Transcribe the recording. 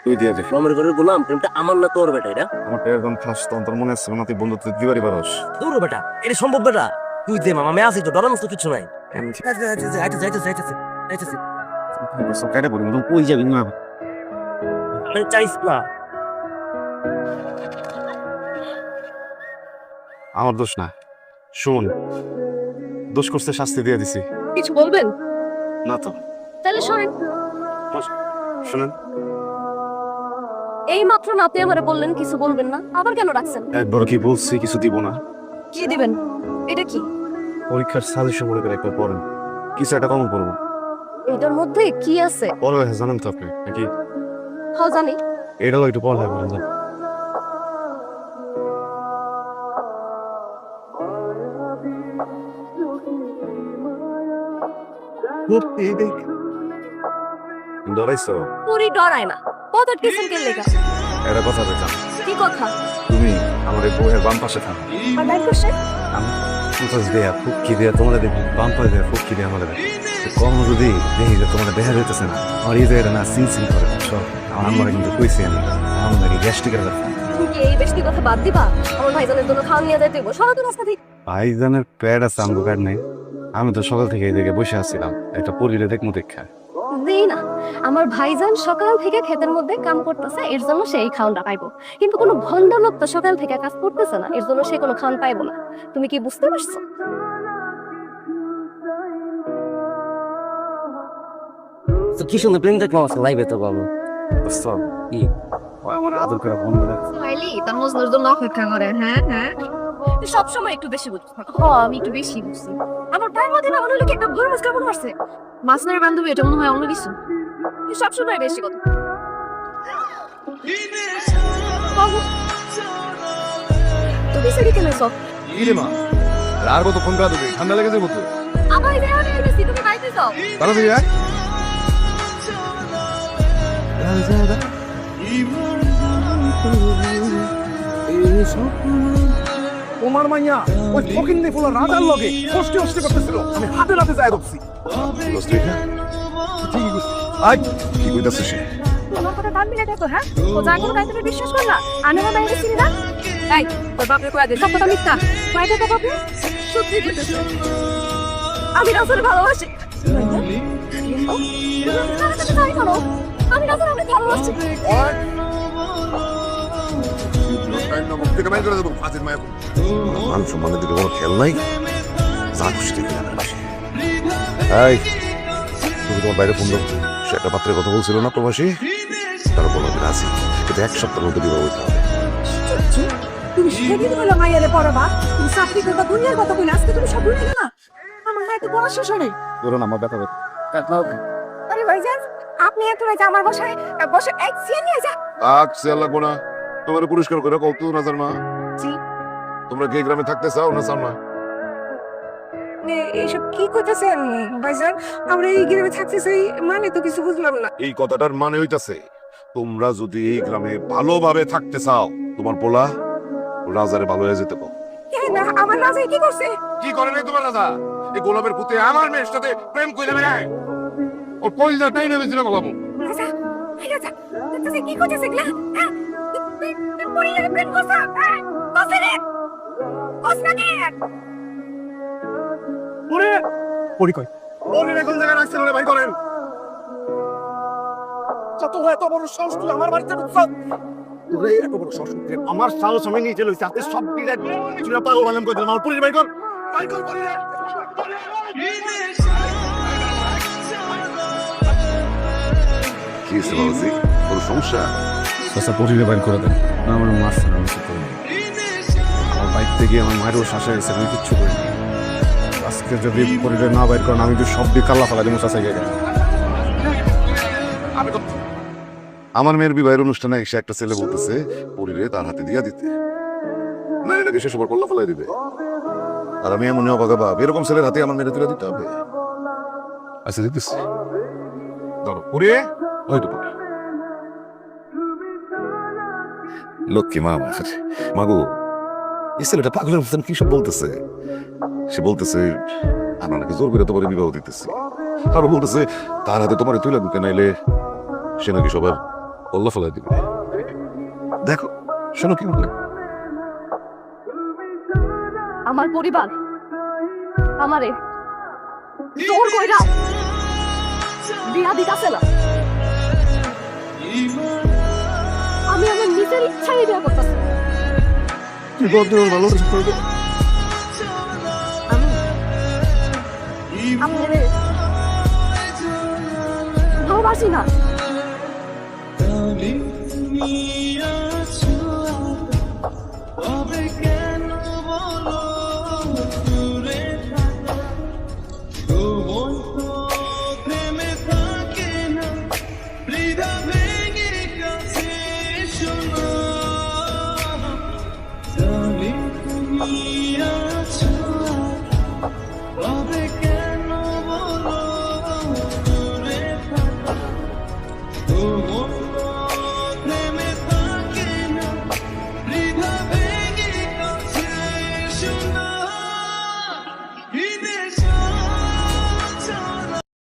তুই দিয়ে দে। রমের ঘরের গোলাম, প্রেমটা আমার না তোর বেটা এটা? আমার একদম খাস তখন তোর মনে আছে না তুই বন্ধু তুই দিবারি পারস। তোর বেটা, এটা সম্ভব বেটা? তুই দে মামা, আমি আছি তো, ডরার মতো কিছু নাই। কেটে পড়ি তুই কই যাবি না? চাইস না। আমার দোষ না, শোন দোষ করতে শাস্তি দিয়ে দিছি। কিছু বলবেন? না তো তাহলে শোনেন। শুনেন, এই মাত্র না আপনি আমারে বললেন কিছু বলবেন না, আবার কেন রাখছেন? একবার কি বলছি কিছু দিব না। কি দিবেন? এটা কি? পরীক্ষার সাজেশন মনে করে একবার পড়েন, কিছু একটা কমন পড়বো। এটার মধ্যে কি আছে? পড়া জানেন তো আপনি নাকি? হ্যাঁ জানি। এটাও একটু পড়া লাগবে। ডরাইছো? পুরি ডরায় না, কত টিউশন কে লেখা। এটা কথা বলতাম, কি কথা? তুমি আমার এই বইয়ের বাম পাশে থাকো। আর লাইক করছে? আমি ফুটাস দেয়া খুব কি দেয়া তোমার দেখি, বাম পাশে দেয়া খুব কি দেয়া আমার দেখি। কখনো যদি দেখি যে তোমার দেখা যাইতেছে না, আমার এই জায়গাটা না সিল করে সব আমার আম্মারা কিন্তু কইছি আমি আমার নাকি গ্যাস্ট্রিকের ব্যাপার। তুমি কি এই বেশি কথা বাদ দিবা? আমার ভাইজানের জন্য খাওয়া নিয়ে যাইতে হইব, সরাতো রাস্তা থেকে। ভাইজানের প্যাড আছে, আমগো প্যাড নেই। আমি তো সকাল থেকে এই জায়গায় বসে আছিলাম, একটা পরিরে দেখমু দেখা। দেই না, আমার ভাইজান সকাল থেকে ক্ষেতের মধ্যে কাম করতেছে, এর জন্য সেই খাওয়ানটা পাইবো। কিন্তু কোনো ভণ্ড লোক তো সকাল থেকে কাজ করতেছে না, এর জন্য সে কোনো খাওয়ান পাইবো না। তুমি কি বুঝতে পারছো? তো কি সুন্দর প্রেম দেখলাম আছে লাইভে তো বাবু। বুঝছো? কি? ও আমার আদর করে ফোন করে। স্মাইলি তার মজনুর জন্য অপেক্ষা করে। হ্যাঁ হ্যাঁ, সব সময় একটু বেশি বুঝছো। হ্যাঁ আমি একটু বেশি বুঝছি। আমার টাইম মধ্যে না মনে হলো কি একটা ভুল মাছ কেমন মারছে। মাছনার বান্ধবী, এটা মনে হয় অন্য কিছু। সব সময় বেশি কথা। বাবু তুমি সেদিকে কেন সব? কি রে মা, আর কত ফোন করা দেবে, ঠান্ডা লেগে যাবো তো। আমার এই দেওয়া নিয়ে গেছি, তুমি বাড়িতে যাও। তাহলে তুই আয়। তোমার মাইয়া ওই ফকিন্নি ফুলা রাজার লগে কষ্টে কষ্টে করতেছিল, আমি হাতে হাতে যায় ধরছি। আয় কি কইতাছে সে? তোমার কথা কান মিলে দেখো। হ্যাঁ ও যা কোনো কাজ তুমি বিশ্বাস করলা? আমি আমার বাইরে ছিলি না। এই তোর বাপরে কয়া দে সব কথা মিথ্যা। কয়টা তো বাপরে সত্যি বলতেছে, আমি রাজুর ভালোবাসি। আমি রাজুর অনেক ভালোবাসি। মান সম্মানের দিকে কোনো খেয়াল নাই, যা খুশি দেখে যাবে বাসে। এই তুমি তোমার বাইরে ফোন দাও, সে একটা পাত্রের কথা বলছিল না প্রবাসী, তারা বলো আমি রাজি, কিন্তু এক সপ্তাহের মধ্যে বিবাহ হইতে হবে। তুমি সেদিন বলে মাইয়ারে পড়াবা, তুমি চাকরি করবা, দুনিয়ার কথা বলে আজকে তুমি সব ভুলে গেলা। আমার মায়ের তো পড়া শেষ হয়। ধরুন আমার ব্যথা ব্যথা আরে ভাইজান, আপনি এত রাইতে আমার বাসায় বসে এক সিয়ে নিয়ে যা। আগ সেল লাগবো না, তোমার পুরস্কার করে কত নাজার মা। জি তোমরা কি গ্রামে থাকতে চাও না চাও না? এইসব কি করতেছেন ভাইজান? আমরা এই গ্রামে থাকতে চাই মানে তো কিছু বুঝলাম না। এই কথাটার মানে হইতাছে তোমরা যদি এই গ্রামে ভালোভাবে থাকতে চাও, তোমার পোলা রাজারে ভালো হয়ে যেতে পারো। না আমার রাজাই কি করছে? কি করে নাই তোমার রাজা? এই গোলাপের পুতে আমার মেয়ের সাথে প্রেম কইলে বেড়ায়, ওর কলিজা টাই নেমেছিল গোলাপ। রাজা রাজা তুই কি করছিস এগুলা? হ্যাঁ তুই পরিবারে প্রেম করছ? হ্যাঁ করছিস রে? করছিস রে? ওরে পরি কই? ওরে এখন জায়গায় রাখছেন, ওরে ভাই করেন। যত এত বড় সাহস তুই আমার বাড়িতে ঢুকছ? তোরে এত বড় সাহস তুই আমার সাহস আমি নিয়ে চলে যাতে সব দিলে তুই পাগল বানাম কই দিলাম। আমার পুলিশ ভাই কর, ভাই কর পরি রে। কি হইছে বাবাজি, কোনো সমস্যা? চাচা পরিরে বাইর করে দেন, আমার মাছ না কিছু করি। আমার বাইক থেকে আমার মায়েরও শ্বাসে গেছে, আমি কিচ্ছু করি না। আজকে যদি পরিরে না বাইর করেন আমি তো সব দিয়ে কাল্লা ফেলা দেবো চাচা গেলে। আমার মেয়ের বিবাহের অনুষ্ঠানে এসে একটা ছেলে বলতেছে পরিরে তার হাতে দিয়া দিতে, না এটাকে শেষ ওপর কল্লা ফেলাই দিবে। আর আমি এমনই অবাক ভাব, এরকম ছেলের হাতে আমার মেয়ের তুলে দিতে হবে। আচ্ছা দিতেছি, ধরো পরে হয়তো লক্ষ্মী মা আমার মাগো, এই ছেলেটা পাগলের মতন কি সব বলতেছে। সে বলতেছে আমরা নাকি জোর করে তোমার বিবাহ দিতেছি, আরো বলতেছে তার হাতে তোমার তুলে দিতে নাইলে সে নাকি সবার কল্লা ফেলাই দিবে। দেখো শোনো কি বলে। আমার পরিবার আমারে জোর কইরা বিয়া দিতাছে না। আমি আমার নিজের ইচ্ছায় বিয়া করতেছি। তুই বলতে ভালোবাসি করবে আমি আপনারে ভালোবাসি না। Yeah.